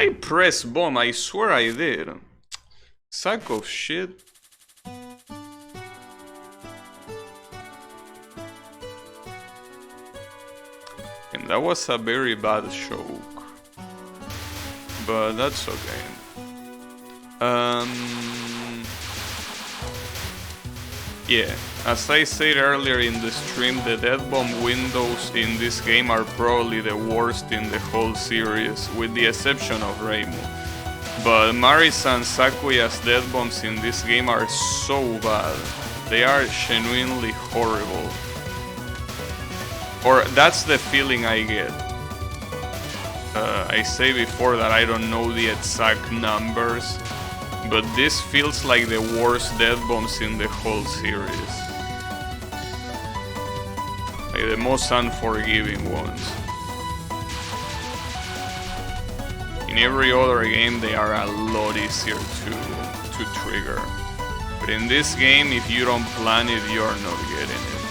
I pressed bomb, I swear I did. Sack of shit. And that was a very bad choke. But that's okay. Yeah, as I said earlier in the stream, the death bomb windows in this game are probably the worst in the whole series, with the exception of Reimu. But Marisa and Sakuya's death bombs in this game are so bad. They are genuinely horrible. Or that's the feeling I get. I say before that I don't know the exact numbers, but this feels like the worst death bombs in the whole series. Like the most unforgiving ones. In every other game they are a lot easier to trigger. But in this game, if you don't plan it, you're not getting it.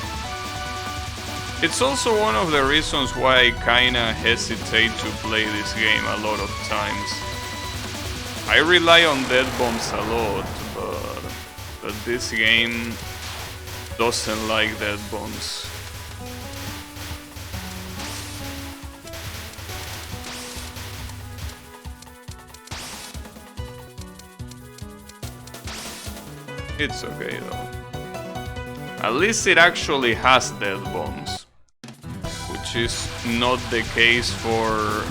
It's also one of the reasons why I kinda hesitate to play this game a lot of times. I rely on death bombs a lot, but this game doesn't like death bombs. It's okay though. At least it actually has death bombs, which is not the case for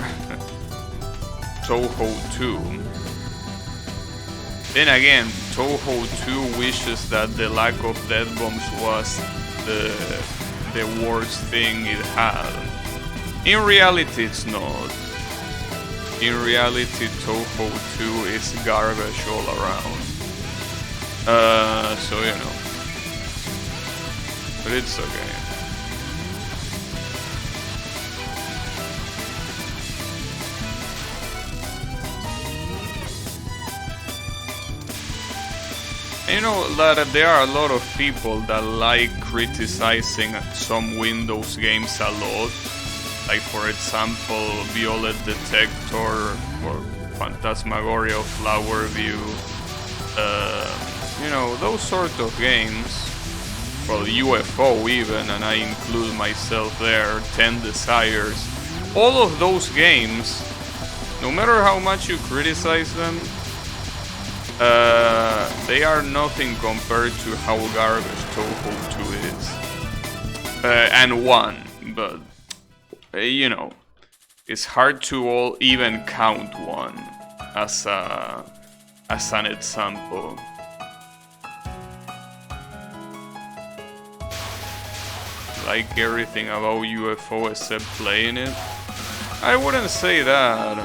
Touhou 2. Then again, Touhou 2 wishes that the lack of death bombs was the worst thing it had. In reality, it's not. In reality, Touhou 2 is garbage all around. So you know. But it's okay. You know that there are a lot of people that like criticizing some Windows games a lot. Like for example, Violet Detector or Phantasmagoria of Flower View. You know, those sort of games. Well, UFO even, and I include myself there, 10 Desires. All of those games, no matter how much you criticize them, they are nothing compared to how garbage Touhou 2 is. And 1, but, you know, it's hard to even count 1 as an example. Like everything about UFO except playing it? I wouldn't say that,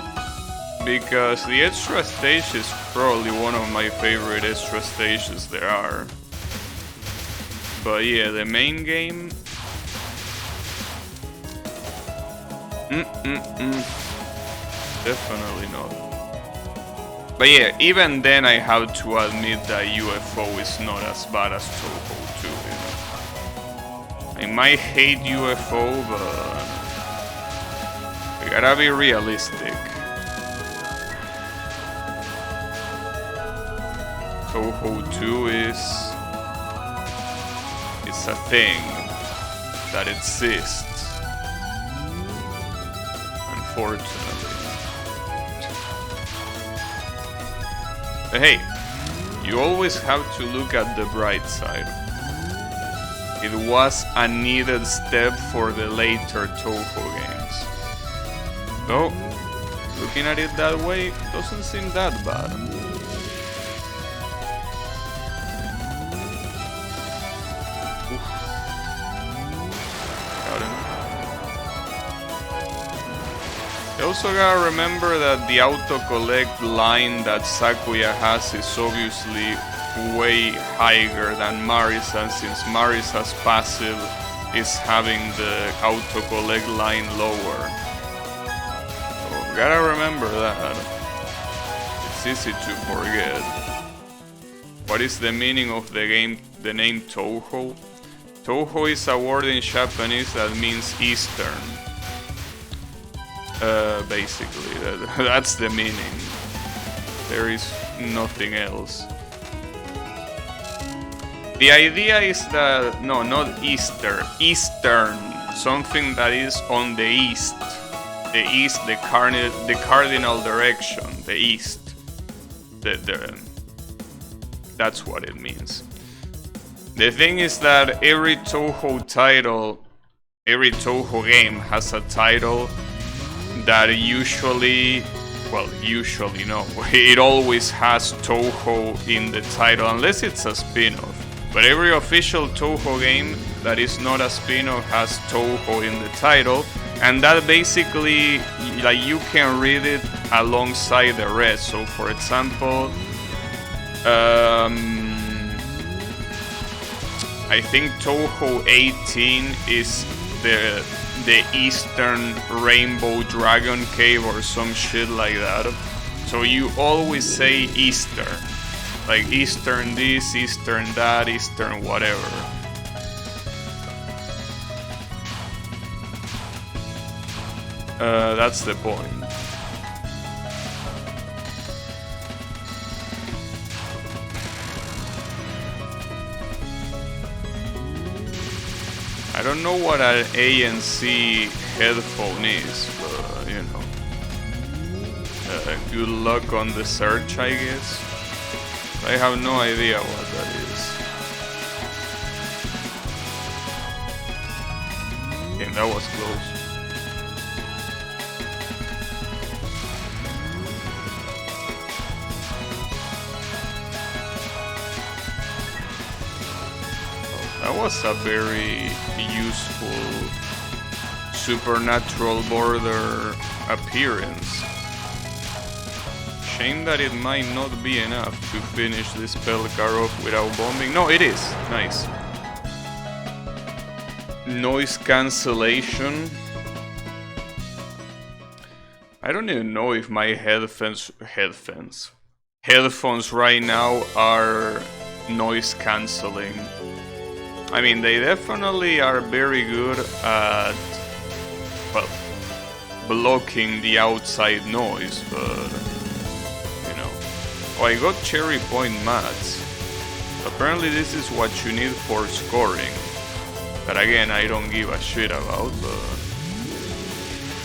because the extra stage is probably one of my favorite extra stages there are. But yeah, the main game... Definitely not. But yeah, even then I have to admit that UFO is not as bad as Touhou 2, you know. I might hate UFO, but we gotta be realistic. Touhou 2 is a thing that exists, unfortunately. But hey, you always have to look at the bright side. It was a needed step for the later Touhou games. Though, looking at it that way, doesn't seem that bad. Oof. Got him. You also gotta remember that the auto-collect line that Sakuya has is obviously way higher than Marisa, since Marisa's passive is having the auto-collect line lower. So gotta remember that. It's easy to forget. What is the meaning of the game, the name Touhou? Touhou is a word in Japanese that means Eastern. Basically, that's the meaning. There is nothing else. The idea is that, no, not Easter, Eastern, something that is on the east. The east, the cardinal direction, the east. That's what it means. The thing is that every Touhou title, every Touhou game has a title that usually, well, usually no, it always has Touhou in the title, unless it's a spin-off. But every official Touhou game that is not a spin-off has Touhou in the title, and that basically, like, you can read it alongside the rest. So, for example, I think Touhou 18 is the Eastern Rainbow Dragon Cave or some shit like that. So you always say Easter. Like Eastern this, Eastern that, Eastern whatever. That's the point. I don't know what an ANC headphone is, but you know. Good luck on the search, I guess. I have no idea what that is. Damn, that was close. That was a very useful supernatural border appearance. Shame that it might not be enough to finish this spell card off without bombing. No, it is. Nice. Noise cancellation. I don't even know if my headphones right now are noise cancelling. I mean, they definitely are very good at, well, blocking the outside noise, but, you know. Oh, I got cherry point mats. Apparently this is what you need for scoring. But again, I don't give a shit about, but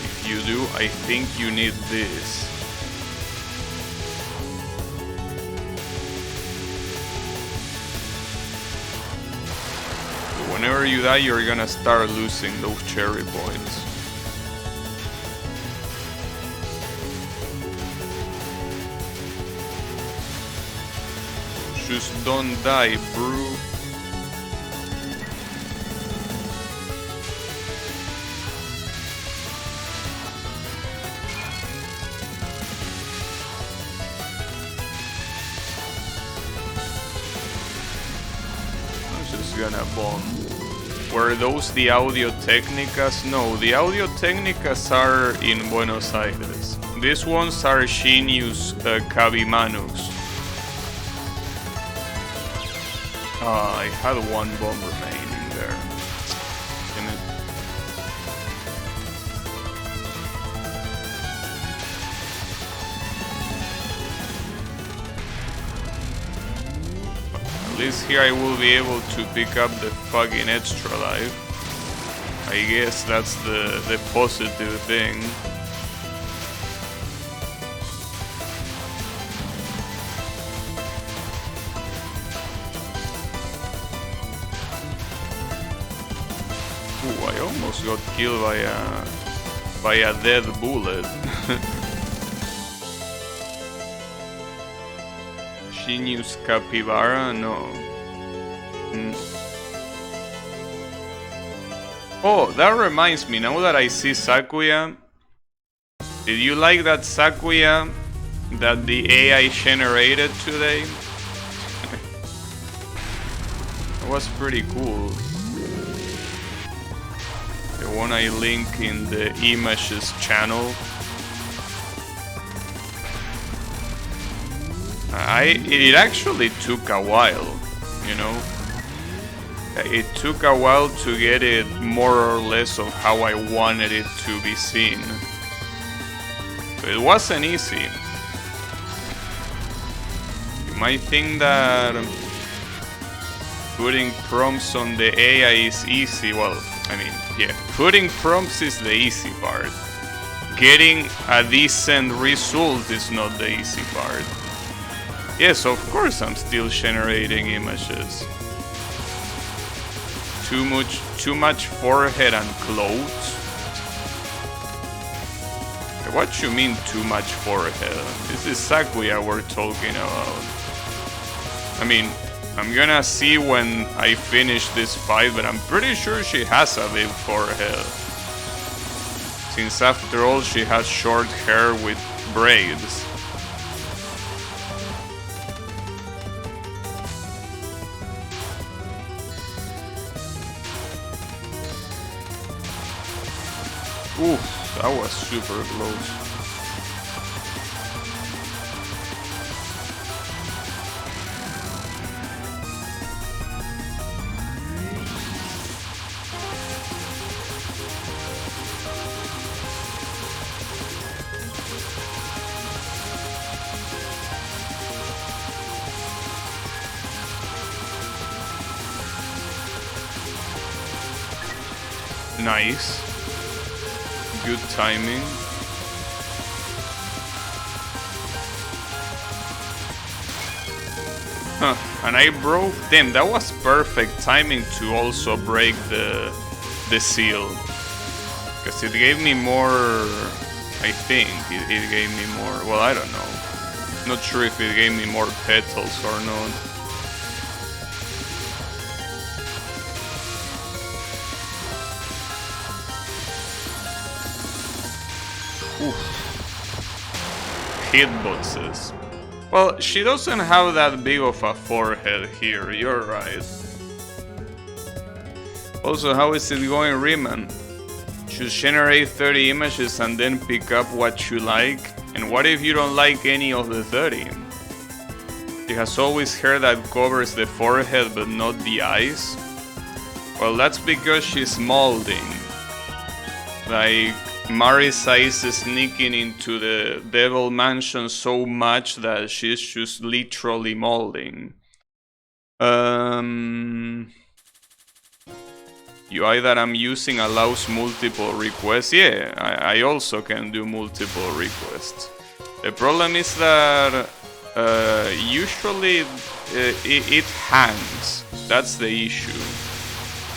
if you do, I think you need this. Whenever you die, you're gonna start losing those cherry points. Just don't die, bro. I'm just gonna bomb. Were those the Audio Technicas? No, the Audio Technicas are in Buenos Aires. These ones are Shinius Cabimanus. I had one bomb remaining there. Damn it. At least here I will be able to pick up the fucking extra life. I guess that's the positive thing. Ooh, I almost got killed by a dead bullet. Shinius Capybara? No. Oh, that reminds me, now that I see Sakuya, did you like that Sakuya that the AI generated today? It was pretty cool. The one I link in the images channel. It actually took a while, you know. It took a while to get it more or less of how I wanted it to be seen. It wasn't easy. You might think that putting prompts on the AI is easy. Well, I mean, yeah, putting prompts is the easy part. Getting a decent result is not the easy part. Yes, of course I'm still generating images. Too much forehead and clothes? What you mean too much forehead? This is Sakuya we're talking about. I mean, I'm gonna see when I finish this fight, but I'm pretty sure she has a big forehead. Since after all she has short hair with braids. Ooh, that was super close. Nice. Good timing. Huh, and I broke... Damn, that was perfect timing to also break the seal. Because it gave me more... I think it gave me more... Well, I don't know. Not sure if it gave me more petals or not. Hitboxes. Well, she doesn't have that big of a forehead here, you're right. Also, how is it going, Riemann? Just generate 30 images and then pick up what you like? And what if you don't like any of the 30? She has always hair that covers the forehead but not the eyes? Well, that's because she's molding. Like... Marisa is sneaking into the Devil Mansion so much that she's just literally molding. UI that I'm using allows multiple requests. Yeah, I also can do multiple requests. The problem is that usually it hangs. That's the issue.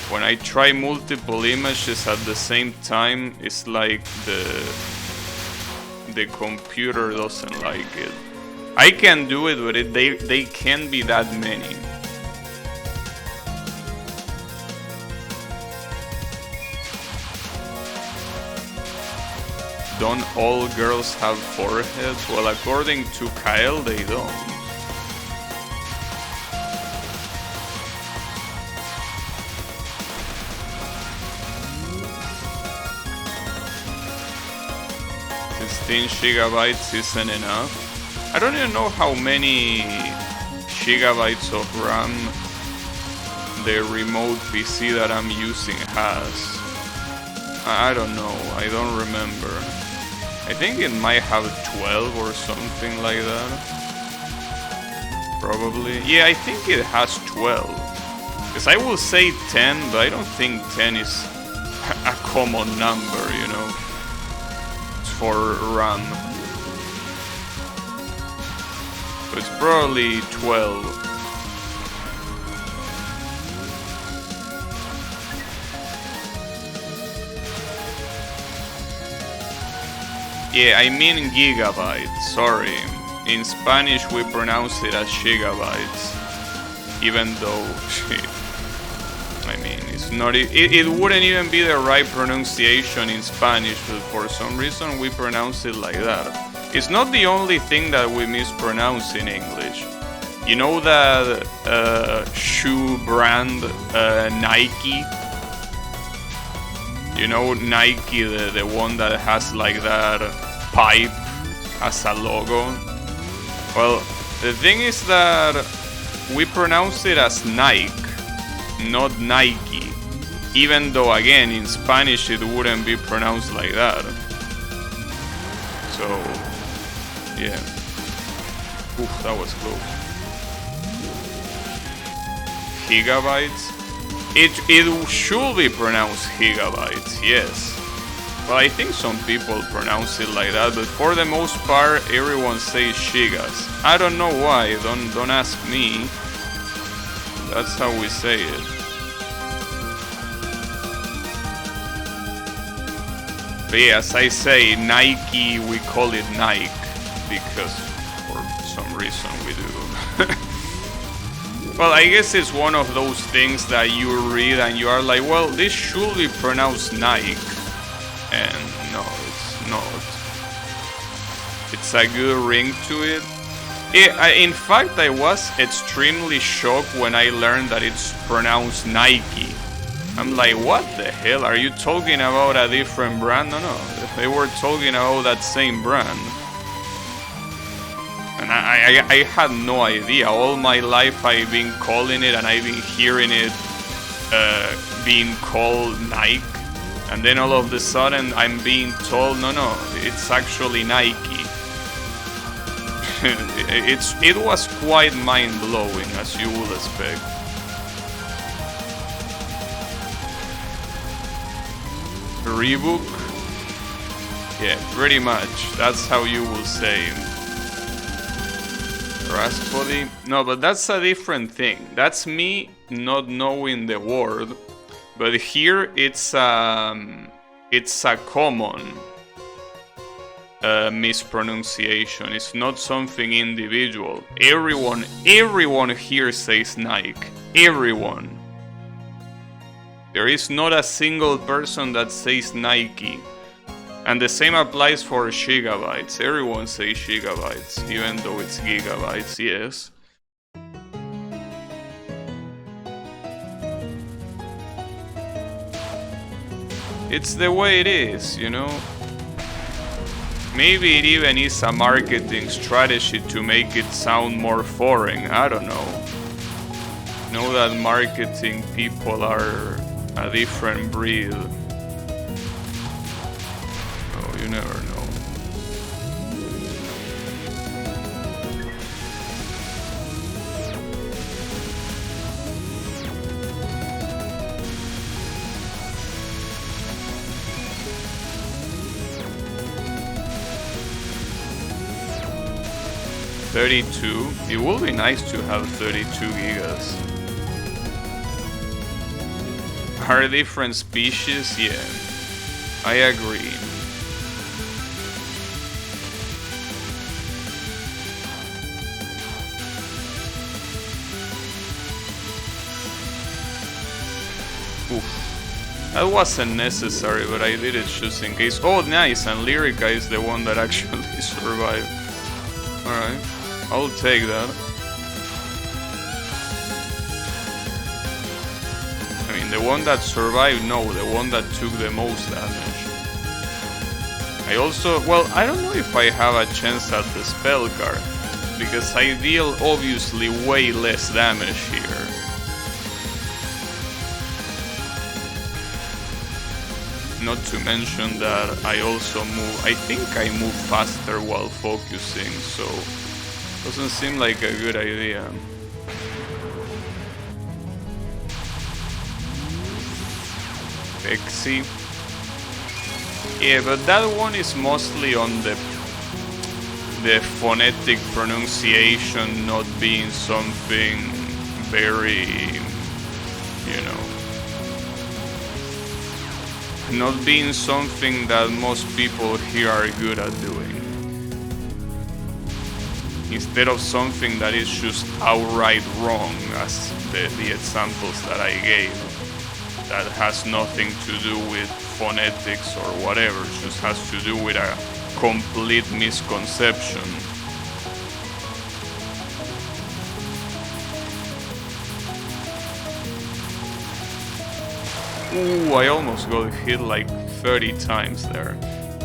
When I try multiple images at the same time, it's like the computer doesn't like it. I can do it, but they can't be that many. Don't all girls have foreheads? Well, according to Kyle, they don't. GB isn't enough. I don't even know how many gigabytes of RAM the remote PC that I'm using has. I don't know, I don't remember. I think it might have 12 or something like that. Probably. Yeah, I think it has 12. Because I will say 10, but I don't think 10 is a common number, you know. For RAM. So it's probably 12. Yeah, I mean gigabytes, sorry. In Spanish we pronounce it as gigabytes. Even though, I mean, it's not. It wouldn't even be the right pronunciation in Spanish, but for some reason we pronounce it like that. It's not the only thing that we mispronounce in English. You know that shoe brand Nike? You know Nike, the one that has like that pipe as a logo? Well, the thing is that we pronounce it as Nike, not Nike. Even though, again, in Spanish it wouldn't be pronounced like that. So... Yeah. Oof, that was close. Gigabytes? It should be pronounced gigabytes, yes. Well, I think some people pronounce it like that, but for the most part, everyone says gigas. I don't know why, don't ask me. That's how we say it. But yeah, as I say, Nike, we call it Nike, because for some reason we do. Well, I guess it's one of those things that you read and you are like, well, this should be pronounced Nike. And no, it's not. It's a good ring to it. In fact, I was extremely shocked when I learned that it's pronounced Nike. I'm like, what the hell? Are you talking about a different brand? No, they were talking about that same brand. And I had no idea. All my life I've been calling it and I've been hearing it being called Nike. And then all of a sudden I'm being told, no, it's actually Nike. It was quite mind-blowing, as you would expect. Reebok? Yeah, pretty much. That's how you will say. Raspberry? No, but that's a different thing. That's me not knowing the word. But here it's a common mispronunciation. It's not something individual. Everyone here says Nike. Everyone. There is not a single person that says Nike. And the same applies for gigabytes. Everyone says gigabytes, even though it's gigabytes, yes. It's the way it is, you know. Maybe it even is a marketing strategy to make it sound more foreign, I don't know. Know that marketing people are a different breed. Oh, you never know. It will be nice to have 32 gigas. Are different species? Yeah, I agree. Oof. That wasn't necessary, but I did it just in case. Oh, nice, and Lyrica is the one that actually survived. Alright. I'll take that. I mean, the one that survived, no, the one that took the most damage. I also, well, I don't know if I have a chance at the spell card, because I deal obviously way less damage here. Not to mention that I also move, I think I move faster while focusing, so doesn't seem like a good idea. Pexi. Yeah, but that one is mostly on the phonetic pronunciation not being something very, you know, not being something that most people here are good at doing. Instead of something that is just outright wrong, as the examples that I gave, that has nothing to do with phonetics or whatever, it just has to do with a complete misconception. Ooh, I almost got hit like 30 times there.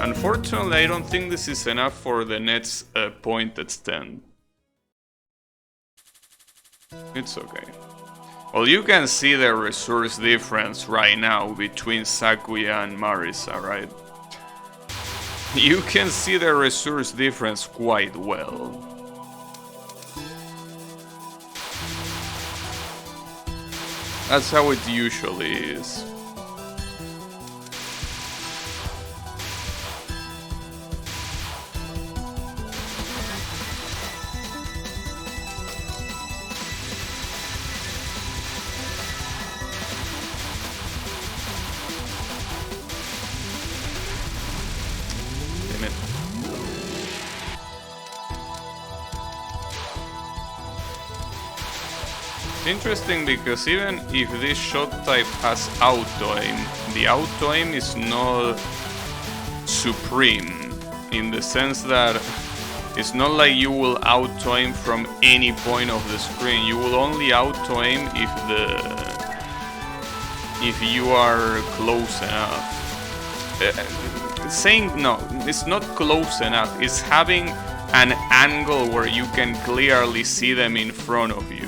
Unfortunately, I don't think this is enough for the next point extend. It's okay. Well, you can see the resource difference right now between Sakuya and Marisa, right? You can see the resource difference quite well. That's how it usually is. Damn it. Interesting, because even if this shot type has auto-aim, the auto-aim is not supreme, in the sense that it's not like you will auto-aim from any point of the screen. You will only auto-aim if you are close enough. No, it's not close enough. It's having an angle where you can clearly see them in front of you.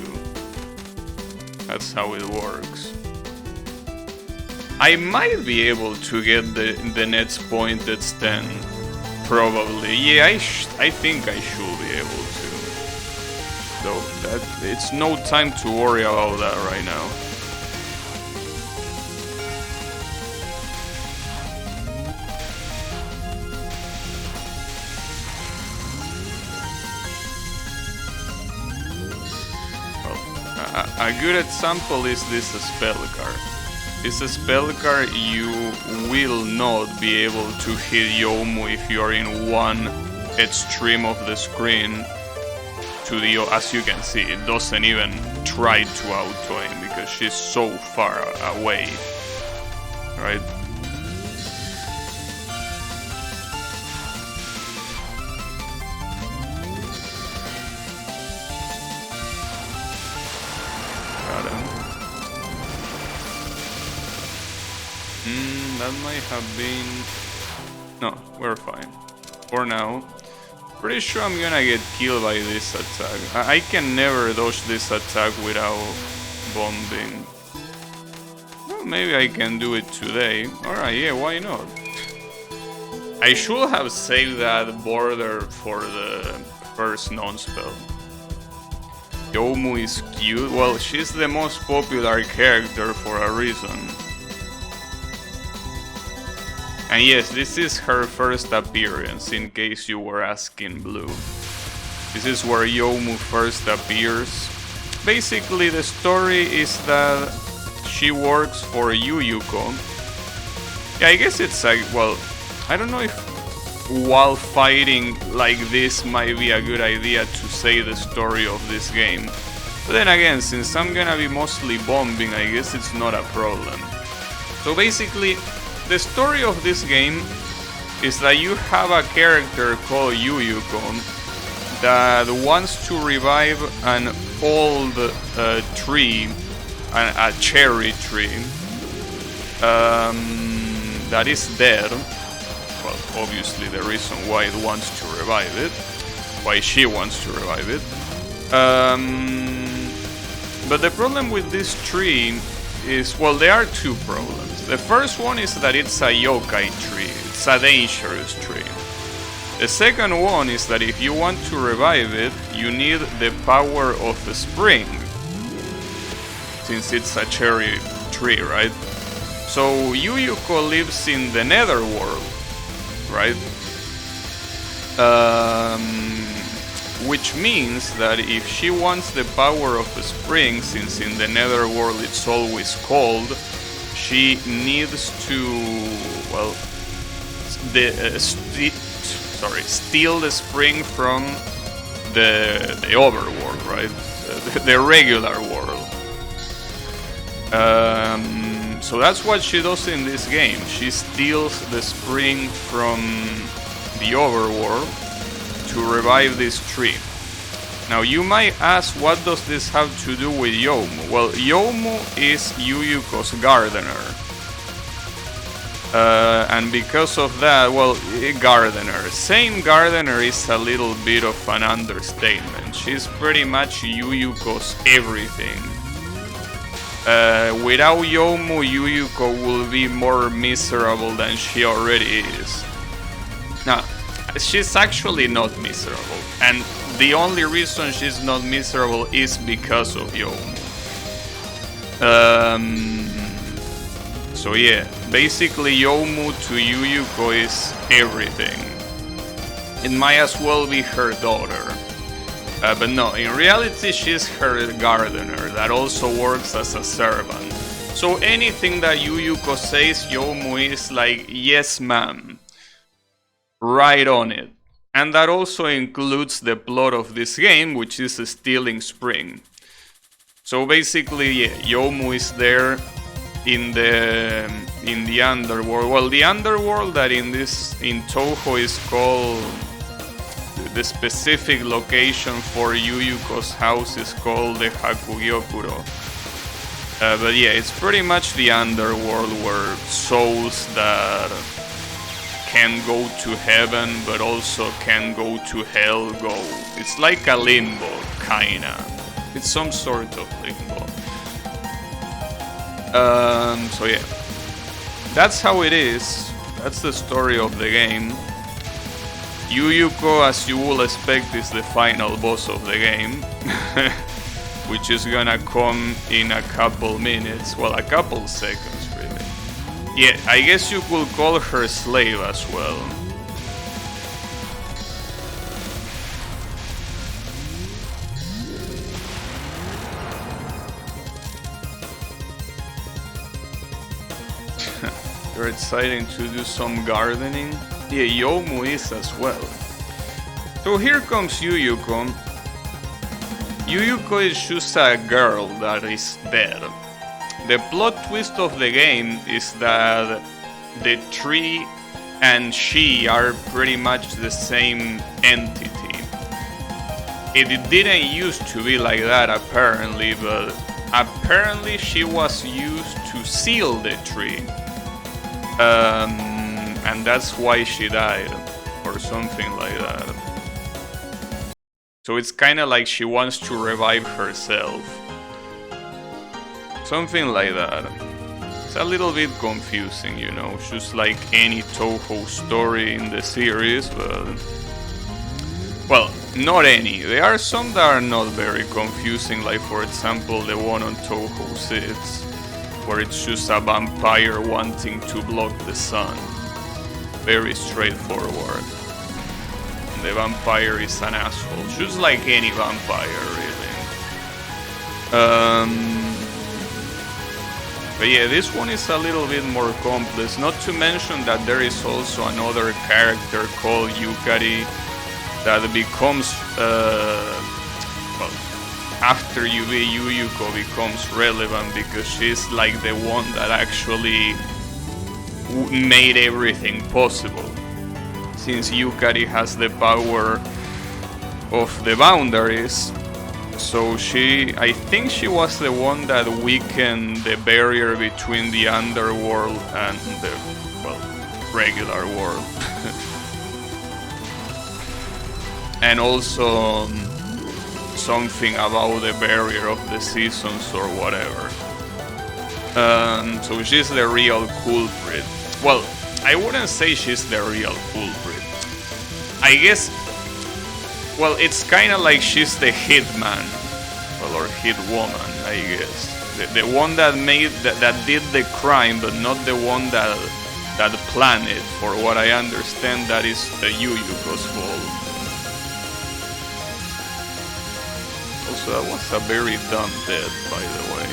That's how it works. I might be able to get the Nets pointed stand. Probably. Yeah, I think I should be able to. Though it's no time to worry about that right now. A good example is this spell card. This spell card, you will not be able to hit Youmu if you are in one extreme of the screen. As you can see, it doesn't even try to auto-aim because she's so far away, right? That might have been... No, we're fine. For now. Pretty sure I'm gonna get killed by this attack. I can never dodge this attack without bombing. Well, maybe I can do it today. Alright, yeah, why not? I should have saved that border for the first non-spell. Youmu is cute. Well, she's the most popular character for a reason. And yes, this is her first appearance, in case you were asking, Blue. This is where Youmu first appears. Basically, the story is that she works for Yuyuko. Yeah, I guess it's like, well, I don't know if while fighting like this might be a good idea to say the story of this game. But then again, since I'm gonna be mostly bombing, I guess it's not a problem. So basically, the story of this game is that you have a character called Yuyuko that wants to revive an old tree, a cherry tree, that is dead. Well, obviously the reason why it wants to revive it, why she wants to revive it. But the problem with this tree is, well, there are two problems. The first one is that it's a yokai tree, it's a dangerous tree. The second one is that if you want to revive it, you need the power of the spring, since it's a cherry tree, right? So Yuyuko lives in the netherworld, right? Which means that if she wants the power of the spring, since in the netherworld it's always cold, she needs to, well, steal the spring from the overworld, right? The regular world. So that's what she does in this game. She steals the spring from the overworld to revive this tree. Now you might ask, what does this have to do with Youmu? Well, Youmu is Yuyuko's gardener. And because of that, well, gardener. Saying gardener is a little bit of an understatement. She's pretty much Yuyuko's everything. Without Youmu, Yuyuko will be more miserable than she already is. Now, she's actually not miserable, and the only reason she's not miserable is because of Youmu. So yeah, basically Youmu to Yuyuko is everything. It might as well be her daughter. But no, in reality she's her gardener that also works as a servant. So anything that Yuyuko says, Youmu is like, yes ma'am, right on it. And that also includes the plot of this game, which is stealing spring. So basically, yeah, Youmu is there in the underworld. Well, the underworld that in Touhou is called, the specific location for Yuyuko's house is called the Hakugyokuro. But yeah, it's pretty much the underworld where souls that can go to heaven but also can go to hell go. It's like a limbo, kinda. It's some sort of limbo. So yeah, that's how it is. That's the story of the game. Yuyuko, as you will expect, is the final boss of the game, which is gonna come in a couple minutes, well, a couple seconds really. Yeah, I guess you could call her slave as well. You're excited to do some gardening? Yeah, Youmu is as well. So here comes Yuyuko. Yuyuko is just a girl that is dead. The plot twist of the game is that the tree and she are pretty much the same entity. It didn't used to be like that apparently, but apparently she was used to seal the tree. And that's why she died, or something like that. So it's kinda like she wants to revive herself. Something like that. It's a little bit confusing, you know, just like any Touhou story in the series, but... well, not any. There are some that are not very confusing, like for example the one on Touhou 6, where it's just a vampire wanting to block the sun. Very straightforward. And the vampire is an asshole, just like any vampire, really. But yeah, this one is a little bit more complex. Not to mention that there is also another character called Yukari that becomes, well, after you be Yuyuko becomes relevant because she's like the one that actually made everything possible. Since Yukari has the power of the boundaries, so I think she was the one that weakened the barrier between the underworld and the, well, regular world. And also something about the barrier of the seasons or whatever. So she's the real culprit. Well, I wouldn't say she's the real culprit. I guess, well, it's kind of like she's the hitman, well, or hit woman, I guess. The one that that did the crime, but not the one that planned it. For what I understand, that is Yuyuko's fault. Also, that was a very dumb death, by the way.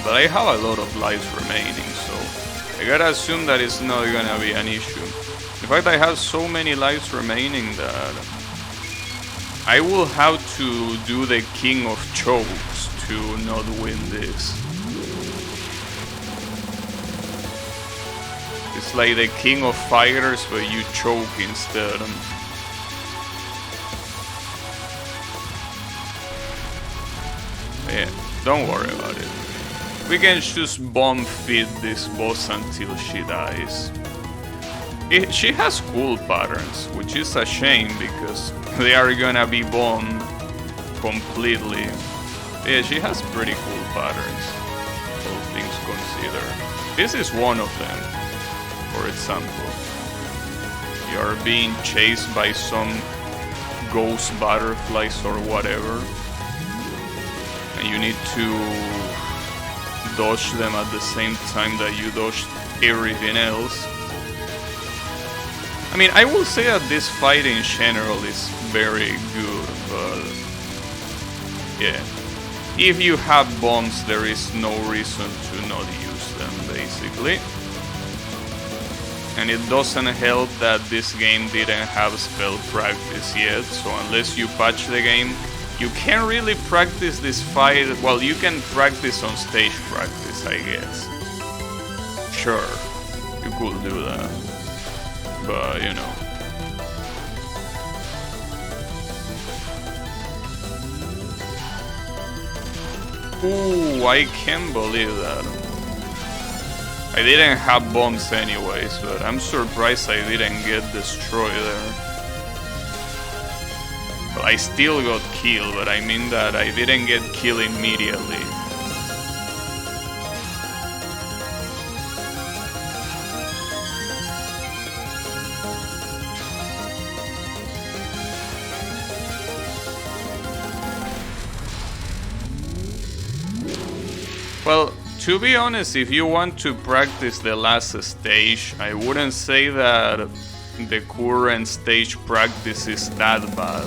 But I have a lot of lives remaining, so I gotta assume that it's not gonna be an issue. In fact, I have so many lives remaining that I will have to do the King of Chokes to not win this. It's like the King of Fighters, but you choke instead. Yeah, don't worry about it. We can just bomb feed this boss until she dies. She has cool patterns, which is a shame because they are gonna be bombed completely. Yeah, she has pretty cool patterns, all things considered. This is one of them, for example. You're being chased by some ghost butterflies or whatever, and you need to dodge them at the same time that you dodge everything else. I mean, I will say that this fight in general is very good, but yeah, if you have bombs, there is no reason to not use them, basically. And it doesn't help that this game didn't have spell practice yet, so unless you patch the game, you can't really practice this fight. Well, you can practice on stage practice, I guess. Sure, you could do that, but you know. Ooh, I can't believe that. I didn't have bombs anyways, but I'm surprised I didn't get destroyed there. Well, I still got killed, but I mean that I didn't get killed immediately. Well, to be honest, if you want to practice the last stage, I wouldn't say that the current stage practice is that bad.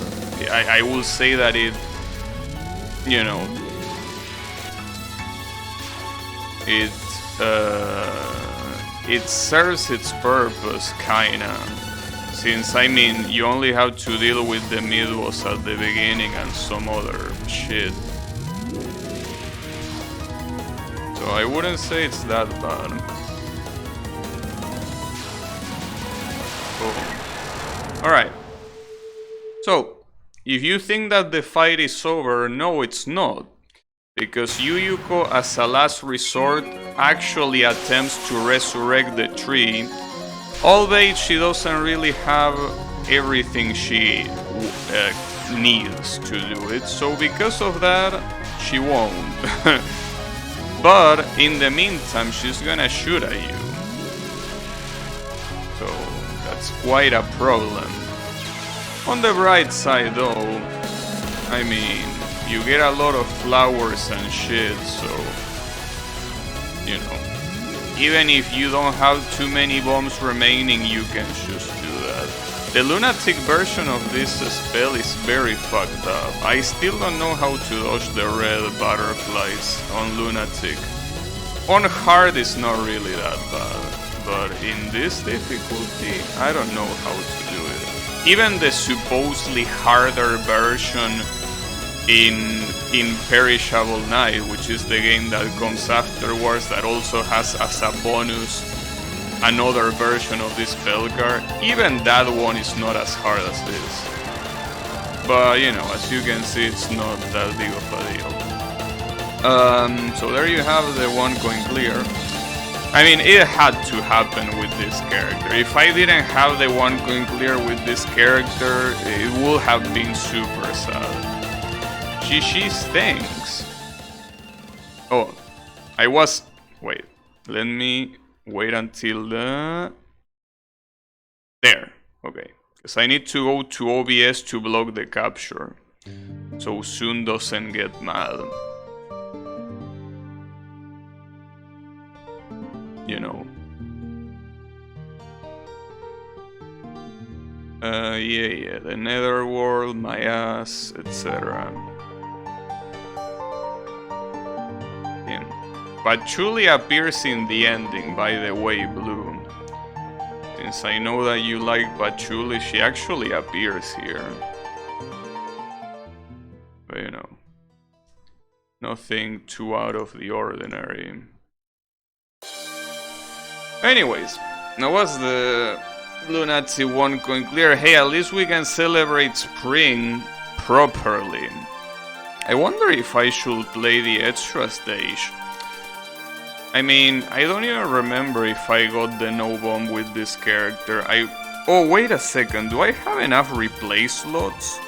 I will say that it, you know, it serves its purpose, kinda. Since, I mean, you only have to deal with the mid-boss at the beginning and some other shit. So I wouldn't say it's that bad. Oh. Alright. So, if you think that the fight is over, no, it's not. Because Yuyuko, as a last resort, actually attempts to resurrect the tree, albeit she doesn't really have everything she needs to do it. So because of that, she won't. But in the meantime, she's gonna shoot at you. So that's quite a problem. On the bright side though, I mean, you get a lot of flowers and shit, so, you know, even if you don't have too many bombs remaining, you can just do that. The Lunatic version of this spell is very fucked up. I still don't know how to dodge the red butterflies on Lunatic. On hard it's not really that bad, but in this difficulty, I don't know how to do it. Even the supposedly harder version in Perishable Night, which is the game that comes afterwards, that also has as a bonus another version of this spell card, even that one is not as hard as this. But you know, as you can see, it's not that big of a deal. So there you have the one coin clear. I mean, it had to happen with this character. If I didn't have the one coin clear with this character, it would have been super sad. GG's thanks. Oh, I was... Wait, let me wait until the... There, okay. Because I need to go to OBS to block the capture, so Soon doesn't get mad. You know. Yeah, the Netherworld, my ass, etc. Patchouli appears in the ending, by the way, Blue. Since I know that you like Patchouli, she actually appears here. But you know, nothing too out of the ordinary. Anyways, now was the Lunatic 1 coin clear. Hey, at least we can celebrate spring properly. I wonder if I should play the extra stage. I mean, I don't even remember if I got the no bomb with this character. Oh, wait a second, do I have enough replay slots?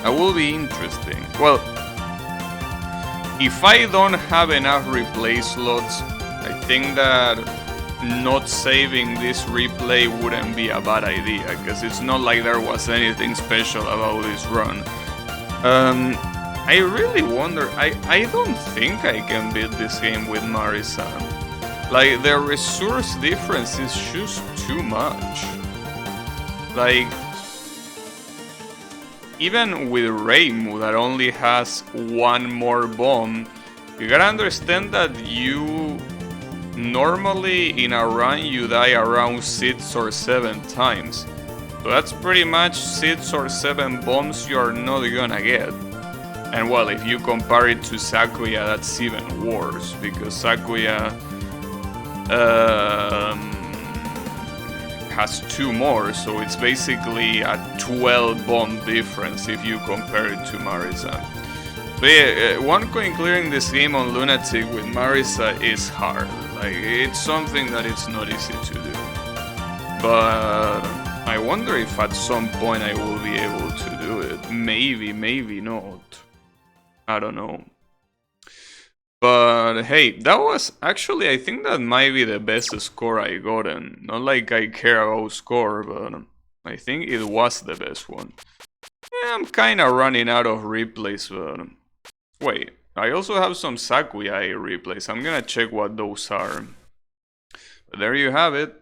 That will be interesting. Well, if I don't have enough replay slots, I think that not saving this replay wouldn't be a bad idea, because it's not like there was anything special about this run. I really wonder, I don't think I can beat this game with Marisa. Like, the resource difference is just too much. Like, even with Reimu that only has one more bomb, you gotta understand that you normally in a run you die around 6 or 7 times. So that's pretty much 6 or 7 bombs you're not gonna get. And well, if you compare it to Sakuya, that's even worse, because Sakuya has 2 more, so it's basically a 12 bomb difference if you compare it to Marisa. But yeah, one coin clearing this game on Lunatic with Marisa is hard. Like, it's something that it's not easy to do. But I wonder if at some point I will be able to do it. Maybe, maybe not. I don't know. But hey, that was actually, I think that might be the best score I gotten. Not like I care about score, but I think it was the best one. Yeah, I'm kinda running out of replays, but wait, I also have some Sakuya replays. I'm gonna check what those are. But there you have it.